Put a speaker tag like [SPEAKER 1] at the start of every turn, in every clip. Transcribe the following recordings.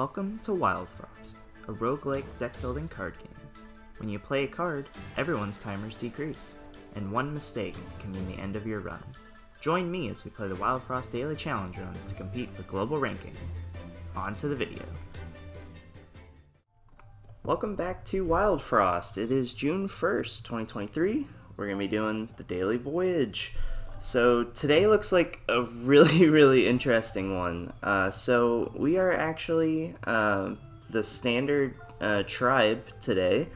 [SPEAKER 1] Welcome to Wildfrost, a roguelike deck-building card game. When you play a card, everyone's timers decrease, and one mistake can mean the end of your run. Join me as we play the Wildfrost Daily Challenge runs to compete for global ranking. On to the video. Welcome back to Wildfrost. It is June 1st, 2023. We're going to be doing the Daily Voyage. So today looks like a really interesting one. So we are actually the standard tribe today.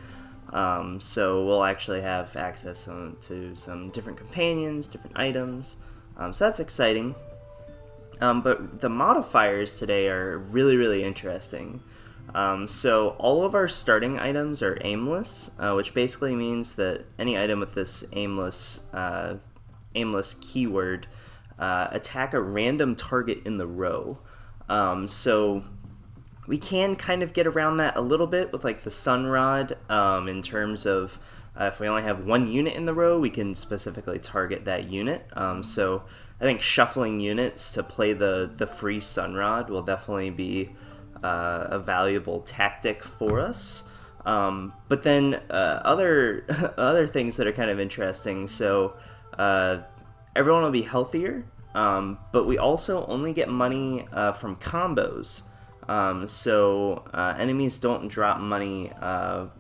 [SPEAKER 1] So we'll actually have access to some different companions, different items. So that's exciting. But the modifiers today are really interesting. So all of our starting items are aimless, which basically means that any item with this aimless keyword attack a random target in the row. So we can kind of get around that a little bit with like the sun rod, in terms of if we only have one unit in the row, we can specifically target that unit. So I think shuffling units to play the free sun rod will definitely be a valuable tactic for us. But then other things that are kind of interesting. So everyone will be healthier, but we also only get money from combos. So enemies don't drop money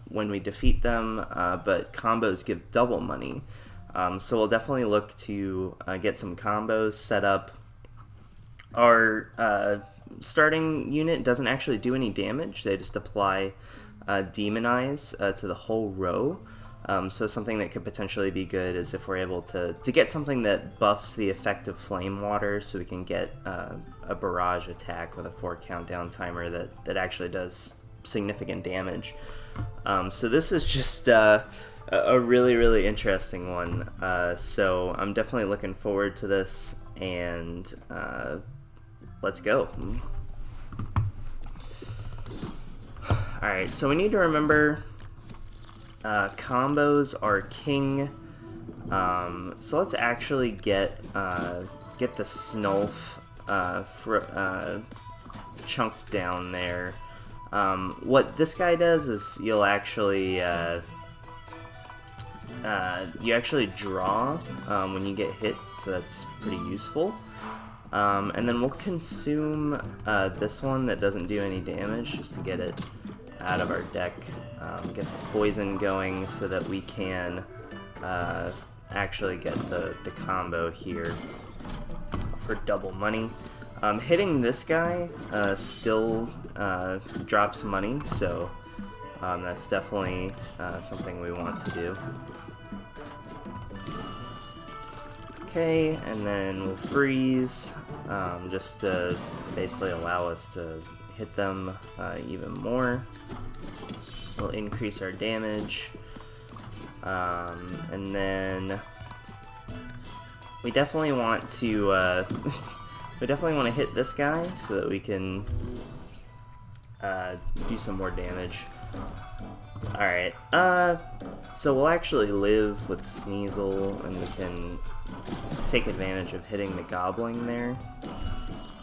[SPEAKER 1] when we defeat them, but combos give double money. So we'll definitely look to get some combos set up. Our starting unit doesn't actually do any damage. They just apply Demonize to the whole row. So something that could potentially be good is if we're able to get something that buffs the effect of Flame Water, so we can get a barrage attack with a 4 countdown timer that actually does significant damage. So this is just a really interesting one. So I'm definitely looking forward to this, and let's go. Alright, so we need to remember combos are king. So let's actually get the Snulf chunked down there. What this guy does is you actually draw when you get hit, so that's pretty useful. And then we'll consume this one that doesn't do any damage just to get it out of our deck. Get the poison going so that we can actually get the combo here for double money. Hitting this guy still drops money, so that's definitely something we want to do. Okay, and then we'll freeze, just to basically allow us to hit them even more. We'll increase our damage, and then we definitely want to hit this guy so that we can do some more damage. Alright, so we'll actually live with Sneasel, and we can take advantage of hitting the Goblin there.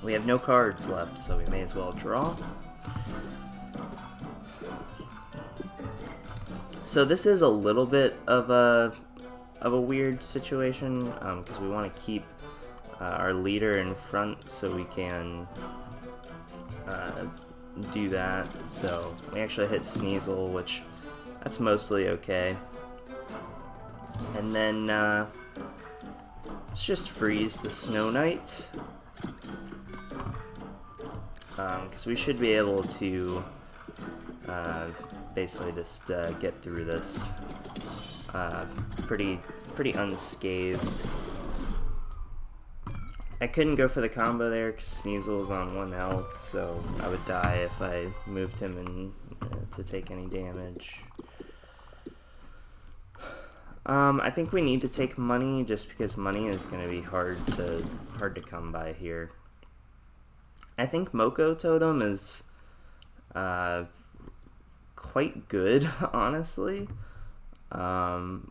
[SPEAKER 1] We have no cards left, so we may as well draw. So this is a little bit of a weird situation, because we want to keep our leader in front so we can do that. So we actually hit Sneasel, which that's mostly okay. And then let's just freeze the Snow Knight, because we should be able to basically just get through this pretty unscathed. I couldn't go for the combo there because Sneasel's on 1 health, so I would die if I moved him in to take any damage. I think we need to take money just because money is going to be hard to come by here. I think Moko Totem is quite good, honestly.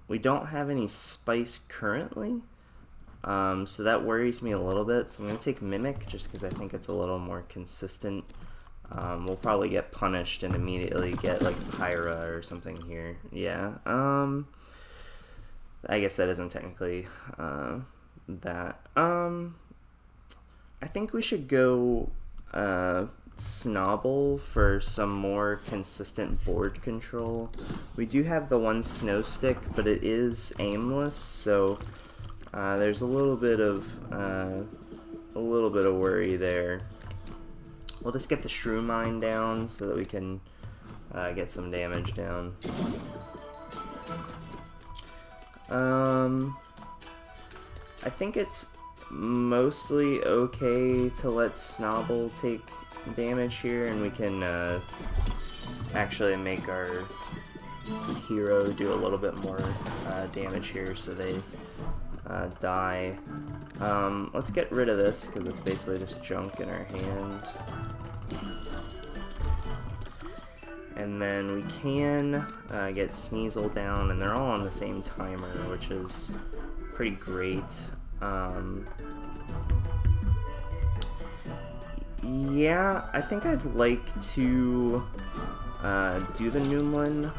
[SPEAKER 1] We don't have any spice currently, so that worries me a little bit. So I'm going to take Mimic just because I think it's a little more consistent we'll probably get punished and immediately get like Pyra or something here. Yeah. I guess that isn't technically that. I think we should go Snobble for some more consistent board control. We do have the one snow stick, but it is aimless, so there's a little bit of worry there. We'll just get the Shrew Mine down so that we can get some damage down. I think it's mostly okay to let Snobble take damage here, and we can actually make our hero do a little bit more damage here so they die. Let's get rid of this because it's basically just junk in our hand. And then we can get Sneasel down, and they're all on the same timer, which is pretty great. Yeah, I think I'd like to do the Noomlin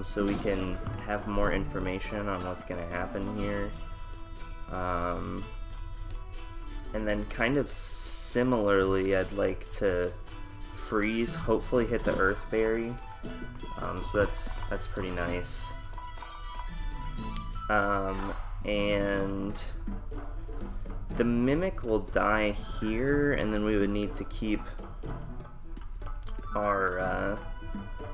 [SPEAKER 1] so we can have more information on what's going to happen here. And then kind of similarly, I'd like to freeze, hopefully hit the Earth Berry. So that's pretty nice. And the Mimic will die here, and then we would need to keep our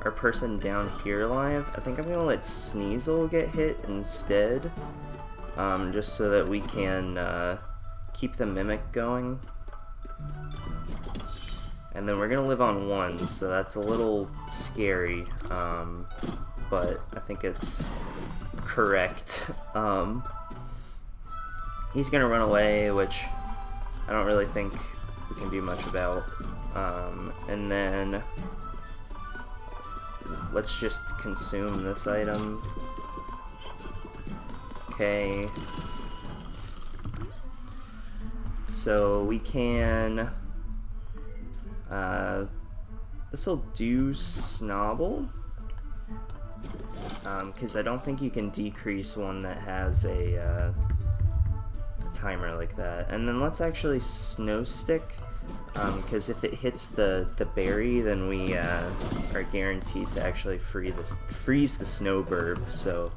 [SPEAKER 1] person down here alive. I think I'm gonna let Sneasel get hit instead, just so that we can keep the Mimic going. And then we're gonna live on 1, so that's a little scary, but I think it's correct. He's gonna run away, which I don't really think we can do much about. And then let's just consume this item. Okay. So we can... this'll do Snobble. Because I don't think you can decrease one that has a timer like that. And then let's actually Snow Stick, because if it hits the berry, then we are guaranteed to actually freeze the Snowburb. So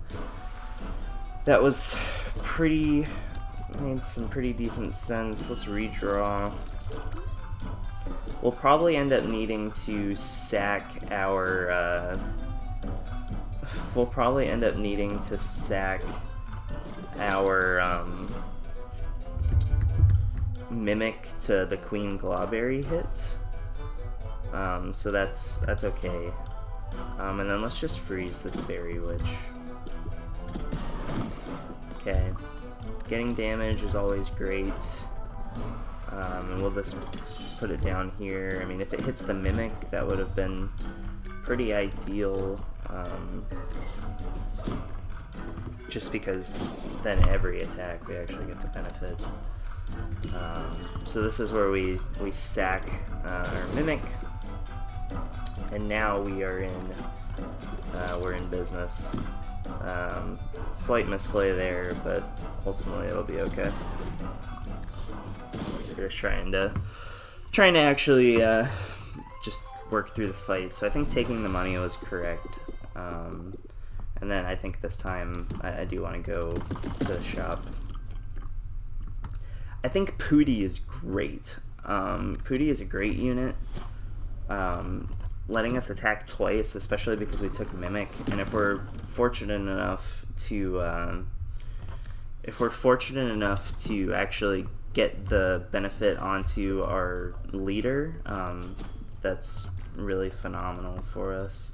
[SPEAKER 1] that was made some pretty decent sense. Let's redraw. We'll probably end up needing to sack our Mimic to the Queen Glawberry hit. So that's okay. And then let's just freeze this Berry Witch. Okay. Getting damage is always great. And we'll just put it down here. I mean, if it hits the Mimic, that would have been pretty ideal. Just because then every attack we actually get the benefit. So this is where we sack our Mimic, and now we're in business. Slight misplay there, but ultimately it'll be okay. We're just trying to actually just work through the fight. So I think taking the money was correct. And then I think this time I do want to go to the shop. I think Pooty is great. Pooty is a great unit. Letting us attack twice, especially because we took Mimic, and if we're fortunate enough to actually get the benefit onto our leader, that's really phenomenal for us.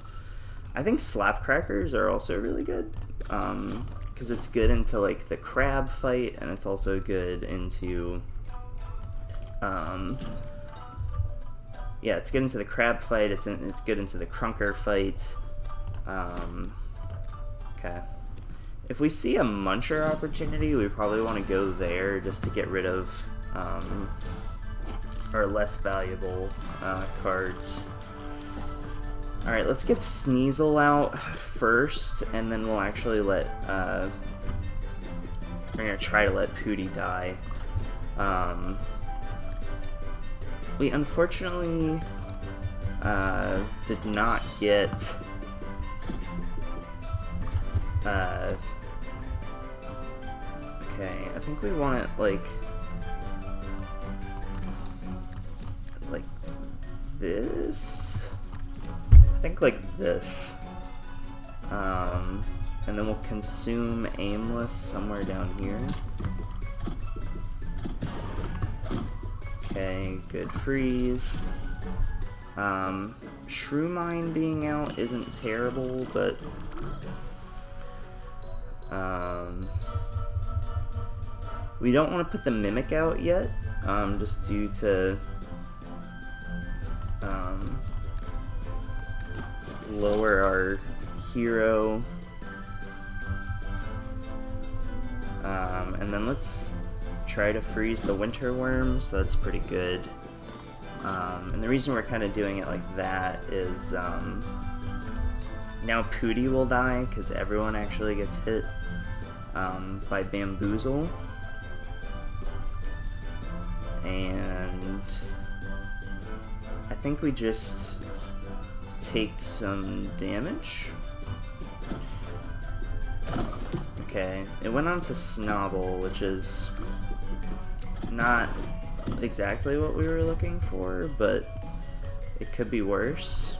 [SPEAKER 1] I think Slapcrackers are also really good, because it's good into like the crab fight, and it's also good into it's good into the crab fight. It's good into the Crunker fight. Okay. If we see a Muncher opportunity, we probably want to go there just to get rid of or less valuable cards. Alright, let's get Sneasel out first, and then we'll actually let, we're gonna try to let Pooty die. We unfortunately, did not get, okay, I think we want it, like this? I think like this. And then we'll consume Aimless somewhere down here. Okay, good freeze. Shrew Mine being out isn't terrible, but we don't want to put the Mimic out yet, just due to let's lower our hero, and then let's try to freeze the Winter Worm, so that's pretty good. And the reason we're kind of doing it like that is now Pooty will die because everyone actually gets hit by Bamboozle, and I think we just take some damage. Okay, it went on to Snobble, which is not exactly what we were looking for, but it could be worse.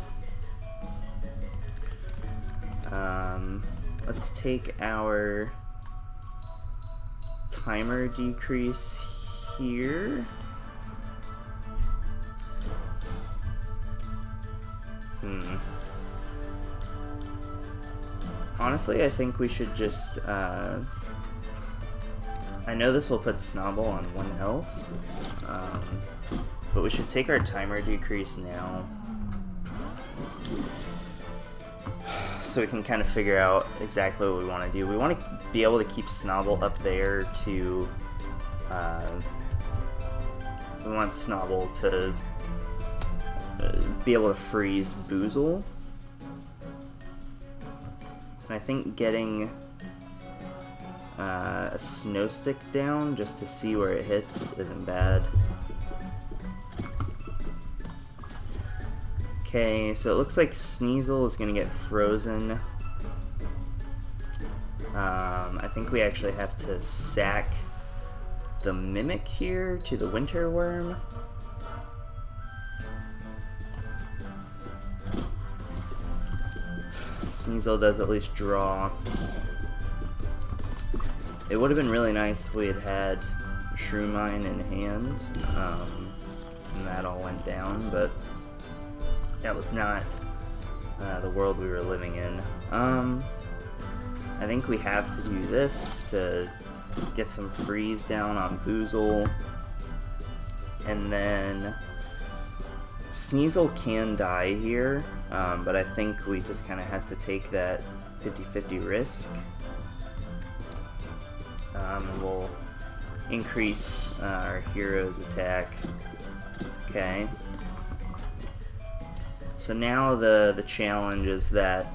[SPEAKER 1] Let's take our timer decrease here. Honestly, I think we should just, I know this will put Snobble on 1 health, but we should take our timer decrease now, so we can kind of figure out exactly what we want to do. We want to be able to keep Snobble up there to, we want Snobble to be able to freeze Boozle. And I think getting a Snow Stick down just to see where it hits isn't bad. Okay, so it looks like Sneasel is going to get frozen. I think we actually have to sack the Mimic here to the Winter Worm. Sneasel does at least draw. It would have been really nice if we had had Shrew Mine in hand, and that all went down, but that was not the world we were living in. I think we have to do this to get some freeze down on Boozle, and then Sneasel can die here, but I think we just kind of have to take that 50-50 risk. And we'll increase our hero's attack. Okay. So now the challenge is that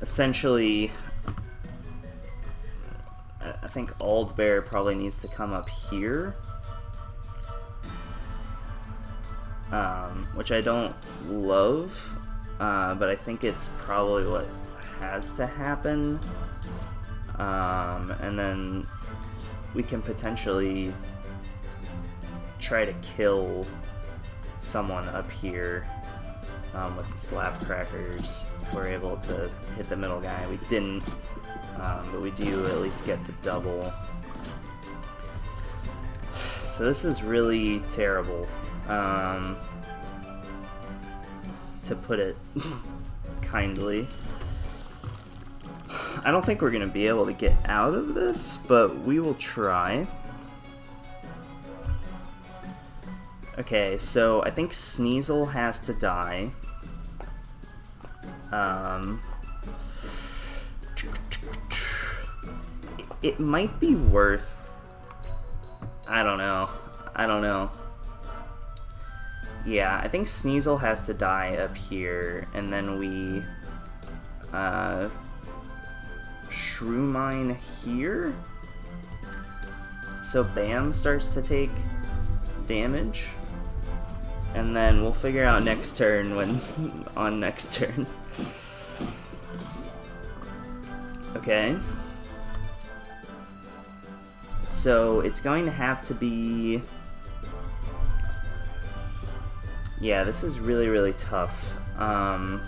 [SPEAKER 1] essentially I think Old Bear probably needs to come up here. Which I don't love, but I think it's probably what has to happen, and then we can potentially try to kill someone up here with the slap crackers if we're able to hit the middle guy. We didn't, but we do at least get the double. So this is really terrible, to put it kindly. I don't think we're going to be able to get out of this, but we will try. Okay, so I think Sneasel has to die. It might be worth I don't know. I don't know. Yeah, I think Sneasel has to die up here, and then we Shrew Mine here. So Bam starts to take damage, and then we'll figure out next turn when on next turn. Okay. So it's going to have to be... Yeah, this is really, really tough. I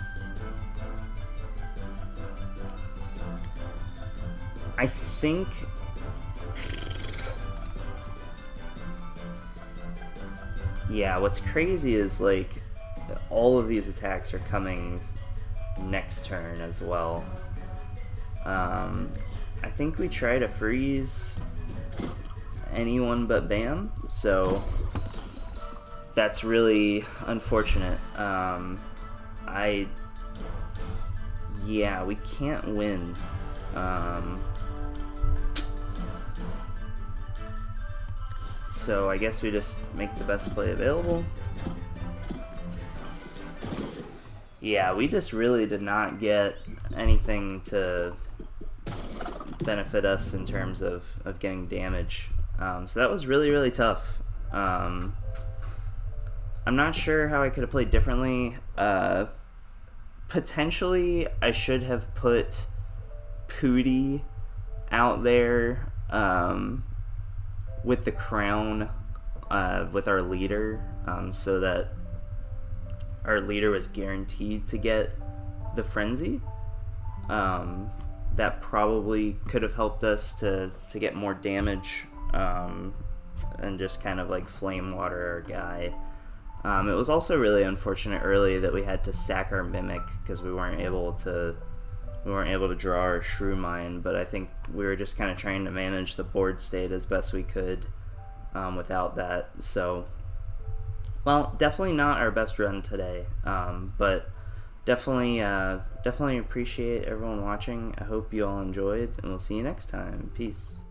[SPEAKER 1] think... Yeah, what's crazy is, like, all of these attacks are coming next turn as well. I think we try to freeze anyone but Bam, so that's really unfortunate. Yeah, we can't win. So I guess we just make the best play available. Yeah, we just really did not get anything to benefit us in terms of getting damage. So that was really, really tough. I'm not sure how I could have played differently. Potentially, I should have put Pooty out there with the crown with our leader, so that our leader was guaranteed to get the frenzy. That probably could have helped us to get more damage and just kind of like flame water our guy. It was also really unfortunate early that we had to sack our Mimic because we weren't able to draw our Shrew Mine, but I think we were just kind of trying to manage the board state as best we could without that. So, well, definitely not our best run today, but definitely appreciate everyone watching. I hope you all enjoyed, and we'll see you next time. Peace.